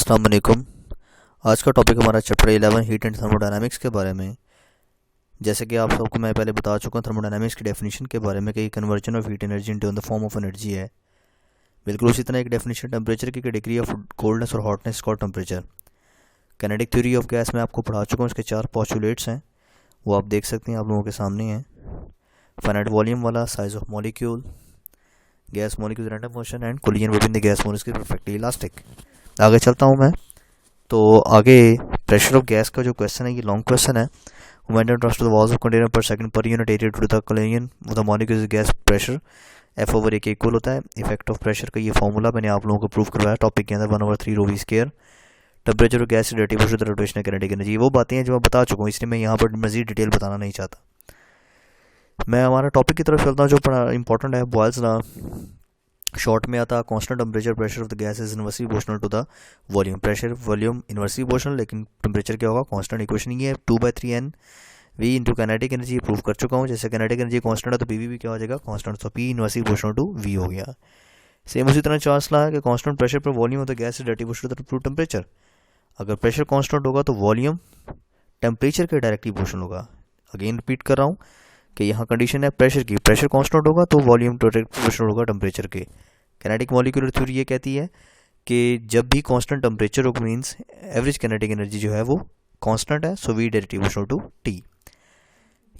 अस्सलाम वालेकुम। आज का टॉपिक हमारा चैप्टर 11 हीट एंड थर्मोडायनामिक्स के बारे में। जैसे कि आप सबको मैं पहले बता चुका हूँ थर्मोडायनामिक्स की डेफिनेशन के बारे में कि conversion of heat energy into in the form of energy है। बिल्कुल उसी तरह एक डेफिनेशन टेम्परेचर की डिग्री ऑफ कोल्डनेस और hotness called temperature. Kinetic theory of gas में आपको पढ़ा चुका हूँ, इसके 4 पोस्टुलेट्स हैं, वो आप देख सकते हैं, आप लोगों के सामने हैं। फाइनाइट वॉल्यूम वाला, size of molecule, gas molecule random motion and collision between the gas molecules perfectly elastic. आगे चलता हूँ मैं। तो आगे प्रेशर ऑफ गैस का जो क्वेश्चन है, ये लॉन्ग क्वेश्चन है। Momentum transfer the walls of container per second per unit area to the collision with the molecules gas pressure F/A के इक्वल होता है। इफेक्ट ऑफ प्रेशर का ये फॉर्मूला मैंने आप लोगों को प्रूव करवाया टॉपिक के अंदर, 1/3 ρV square. Temperature of gas relative to the rotational kinetic energy, वो बातें हैं जो मैं बता चुका हूँ, इसलिए मैं यहाँ पर मजीद डिटेल बताना नहीं चाहता। मैं हमारा टॉपिक की तरफ चलता हूँ जो इंपॉर्टेंट है। बॉयल्स लॉ शॉर्ट में आता है, constant temperature pressure of the gas is inversely proportional to the volume. Pressure volume inversely proportional, लेकिन टेम्परेचर क्या होगा, कांस्टेंट। इक्वेशन ये है 2/3 NV into kinetic energy, prove कर चुका हूँ। जैसे काइनेटिक एनर्जी कांस्टेंट है तो पीवी भी क्या हो जाएगा, कांस्टेंट। तो P inversely proportional to V हो गया। सेम उसी तरह चार्ल्स लॉ है कि कांस्टेंट प्रेशर पर volume of the gas is relative to the temperature. अगर प्रेशर कांस्टेंट होगा तो वॉल्यूम टेम्परेचर के डायरेक्टली प्रोपोर्शनल होगा। अगेन रिपीट कर रहा हूँ कि यहाँ कंडीशन है प्रेशर की, प्रेशर कांस्टेंट होगा तो वॉल्यूम डायरेक्ट प्रोपोर्शनल होगा टेम्परेचर के। काइनेटिक मॉलिक्यूलर थ्योरी ये कहती है कि जब भी कांस्टेंट टेम्परेचर हो मींस एवरेज काइनेटिक एनर्जी जो है वो कांस्टेंट है, so V directly proportional to T.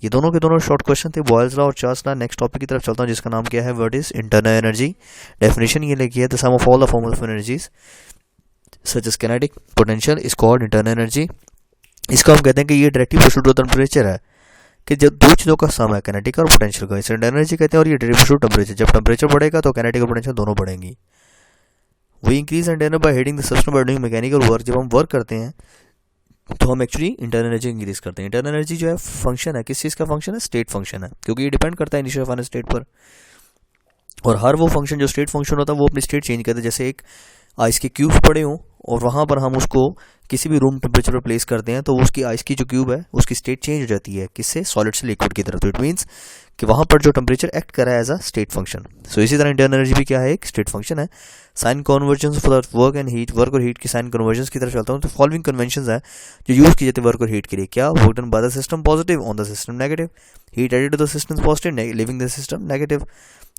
ये दोनों के दोनों शॉर्ट क्वेश्चन थे, बॉयल्स लॉ और चार्ल्स लॉ। नेक्स्ट टॉपिक की तरफ चलता हूँ जिसका नाम क्या है, what is internal energy. Definition ये लिखी है, the sum of all the forms of energies such as kinetic potential is called internal energy. इसको हम कहते हैं कि ये डायरेक्टली प्रोपोर्शनल टू टेम्परेचर है, कि जब दो चीज़ों का सम है, काइनेटिक और पोटेंशियल का, इसे एनर्जी कहते हैं। और ये डायरेक्टली टू टेम्परेचर, जब टेम्परेचर बढ़ेगा तो काइनेटिक और पोटेंशियल दोनों बढ़ेंगी। We increase internal by heating the system by doing mechanical work. जब हम वर्क करते हैं तो हम एक्चुअली इंटरनल एनर्जी इंक्रीज करते हैं। इंटरनल एनर्जी जो है फंक्शन है, किस चीज़ का फंक्शन है, स्टेट फंक्शन है, क्योंकि ये डिपेंड करता है इनिशियल फाइनल स्टेट पर। और हर वो फंक्शन जो स्टेट फंक्शन होता है वो अपनी स्टेट चेंज करता है। जैसे एक आइस के क्यूब्स पड़े हों और वहाँ पर हम उसको किसी भी रूम टेम्परेचर पर प्लेस करते हैं तो उसकी आइस की जो क्यूब है उसकी स्टेट चेंज हो जाती है, किससे, सॉलिड से लिक्विड की तरफ। तो इट मीन्स कि वहाँ पर जो टेम्परेचर एक्ट कर रहा है as a state function. So इसी तरह इंटरनल एनर्जी भी क्या है, एक स्टेट फंक्शन है। Sign conversion for work and heat, work और हीट की साइन कन्वर्जन की तरफ चलता हूँ। तो फॉलोइंग कन्वेंशन है जो यूज की जाती है वर्क और हीट के लिए। क्या, work done by the system positive, on the system negative, heat added to the system positive, leaving the system negative.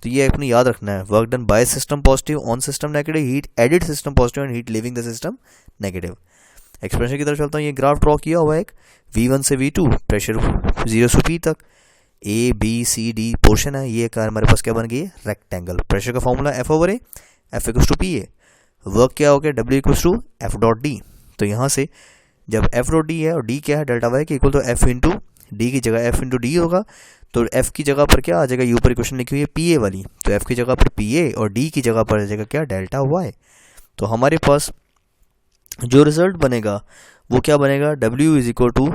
तो ये अपने याद रखना है, work done by system positive, on system negative, heat added system positive and heat leaving the system negative. Expression की तरफ चलता हूँ। ये ग्राफ ड्रॉ किया हुआ है एक V1 से V2, प्रेशर 0 से P तक, ABCD पोर्शन है। ये कार हमारे पास क्या बन गई है, रेक्टेंगल। प्रेशर का formula F/A, F = PA। Work क्या हो गया, W = F.D। तो यहाँ से जब F.D है और D क्या है, डेल्टा वाई के इक्वल, तो F इंटू डी की जगह F इंटू डी होगा। तो F की जगह पर क्या आ जाएगा, ये ऊपर इक्वेशन लिखी हुई है PA वाली, तो F की जगह पर PA और D की जगह पर आ जाएगा क्या, डेल्टा वाई। तो हमारे पास जो रिजल्ट बनेगा वो क्या बनेगा, W =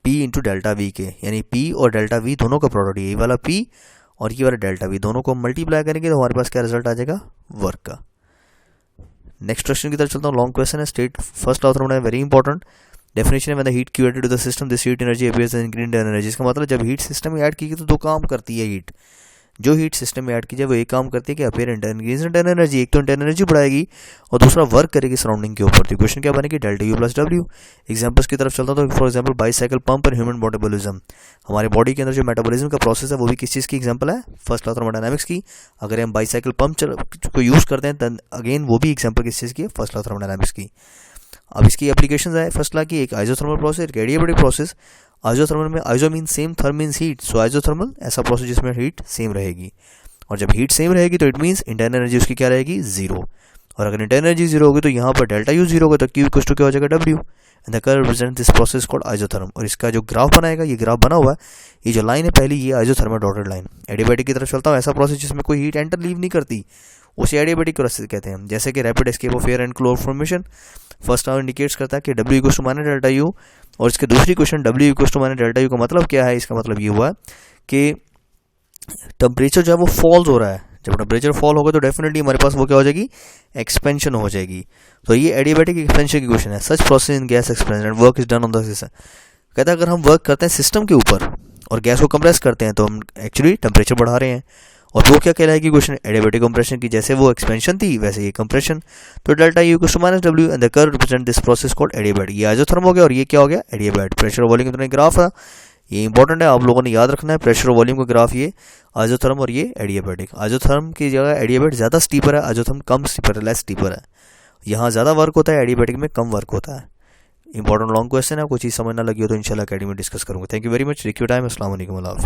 P into delta we के, यानी P और डेल्टा V दोनों का प्रोडक्ट, ये वाला P और ये वाला डेल्टा V दोनों को मल्टीप्लाई करेंगे तो हमारे पास क्या रिजल्ट आ जाएगा, वर्क का। नेक्स्ट क्वेश्चन की तरफ चलता हूँ, लॉन्ग क्वेश्चन है। State first law thermodynamics, very important. Definition है, when the heat Q added to the system this heat energy appears as increased energy. इसका मतलब जब हीट सिस्टम में ऐड की तो दो काम करती है हीट, जो हीट सिस्टम में ऐड की जाए वो एक काम करती है कि अपीयर इंक्रीज इंटरनल एनर्जी, एक तो इंटरनल एनर्जी बढ़ाएगी और दूसरा वर्क करेगी सराउंडिंग के ऊपर। तो क्वेश्चन क्या बनेगी, डेल्टा U + W। एग्जांपल्स की तरफ चलता हूँ तो फॉर एग्जांपल बाईसाइकिल पंप और ह्यूमन मेटाबॉलिज्म। हमारे बॉडी के अंदर जो मेटाबॉलिज्म का प्रोसेस है वो भी किस चीज़ की एग्जांपल है, फर्स्ट लॉ थर्मोडायनामिक्स की। अगर हम बाईसाइकिल पंप को यूज़ करते हैं तो अगेन वो भी एग्जांपल किस चीज़ की है, फर्स्ट लॉ थर्मोडायनामिक्स की। अब इसकी एप्लीकेशन है फर्स्ट लॉ की, एक आइसोथर्मल प्रोसेस, एक एडियाबैटिक प्रोसेस। आइसोथर्मल में iso mean same, therm means heat, so isothermal ऐसा प्रोसेस जिसमें हीट सेम रहेगी। और जब हीट सेम रहेगी तो इट मीन्स इंटरनल एनर्जी उसकी क्या रहेगी, 0। और अगर इंटरनल एनर्जी 0 होगी तो यहाँ पर डेल्टा U 0 होगा तो Q = क्या हो जाएगा, W। And the curve represent this process called isotherm. और इसका जो ग्राफ बनाएगा, ये ग्राफ बना हुआ है, ये जो लाइन है पहली, ये आइसोथर्मल डॉटेड लाइन। एडियाबैटिक की तरफ चलता हूँ, ऐसा प्रोसेस जिसमें कोई हीट एंटर लीव नहीं करती, उसे एडियाबैटिक प्रोसेस कहते हैं। जैसे कि rapid escape of air and cloud formation. First law indicates करता है कि W = डेल्टा U, और इसके दूसरी क्वेश्चन W = डेल्टा U का मतलब क्या है, इसका मतलब ये हुआ कि टेम्परेचर जो है वो फॉल्स हो रहा है। जब टेम्परेचर फॉल होगा तो डेफिनेटली हमारे पास वो क्या हो जाएगी, एक्सपेंशन हो जाएगी। तो ये एडियाबैटिक एक्सपेंशन की क्वेश्चन है। सच process in gas expansion and work is done on the system. कहता है अगर हम वर्क करते हैं सिस्टम के ऊपर और गैस को कंप्रेस करते हैं तो हम एक्चुअली टेम्परेचर बढ़ा रहे हैं, और वो क्या कहलाएगी क्वेश्चन, एडियाबैटिक कंप्रेशन की। जैसे वो एक्सपेंशन थी वैसे ये कंप्रेशन। तो delta U equals to minus W and the curve represent this process called adiabat. ये आइसोथर्म हो गया और ये क्या हो गया, एडियाबैट। प्रेशर और वॉल्यूम का ग्राफ है, ये इंपॉर्टेंट है, आप लोगों ने याद रखना है। प्रेशर और वॉल्यूम का ग्राफ ये आइसोथर्म और ये एडियाबैटिक। आइसोथर्म की जगह एडियाबैट ज़्यादा स्टीपर है, आइसोथर्म कम स्टीपर है, लेस स्टीपर है। यहाँ ज़्यादा वर्क होता है, एडियाबैटिक में कम वर्क होता है। इंपॉर्टेंट लॉन्ग क्वेश्चन है, कोई चीज़ समझ ना लगी हो तो इंशाल्लाह अकेडमी में डिस्कस करूँगा। Thank you very much, take your time. अस्सलाम वालेकुम।